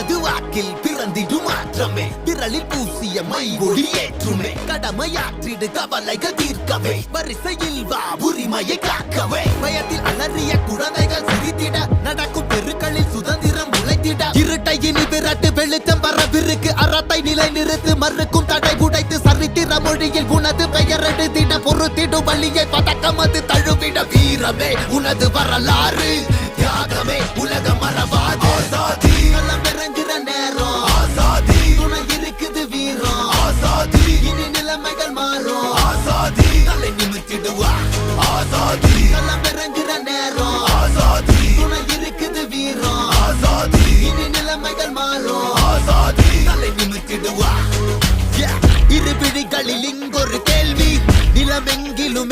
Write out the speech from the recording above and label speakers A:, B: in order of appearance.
A: இது வாக்கில் பிறந்திடும் மாற்றமே விரலில் பூசிய மை ஒளி ஏற்றுமே கடமையாற்றிடு கவலைகள் தீர்க்கவே வரிசையில் வா உரிமையை காக்கவே பயத்தில் அலறிய குழந்தைகள் சிரித்திட நடக்கும் தெருக்களில் சுதந்திரம் உழைத்திட இருட்டை இனி விரட்டு வெளிச்சம் வரவிருக்கு அறத்தை நிலை நிறுத்து மறுக்கும் தடை உடைத்து சரித்திர மொழியில் உனது பெயர் எடுத்திட பொறுத்திடும் வழியை பதக்கம் அது தழுவிட வீரமே உனது வரலாறு தியாகமே உலக மரபாது ஆசாதி களம் இறங்குற நேரம் ஆசாதி துணை இருக்குது வீரம் ஆசாதி இனி நிலைமைகள் மாறும் ஆசாதி தலை நிமித்திடுவா ஆசாதி களம் இறங்குற நேரம் ஆசாதி துணை இருக்குது வீரம் ஆசாதி இனி நிலைமைகள் மாறும் ஆசாதி தலை நிமித்திடுவா இரு பிடிகளில் இங்கொரு கேள்வி நிலமெங்கிலும்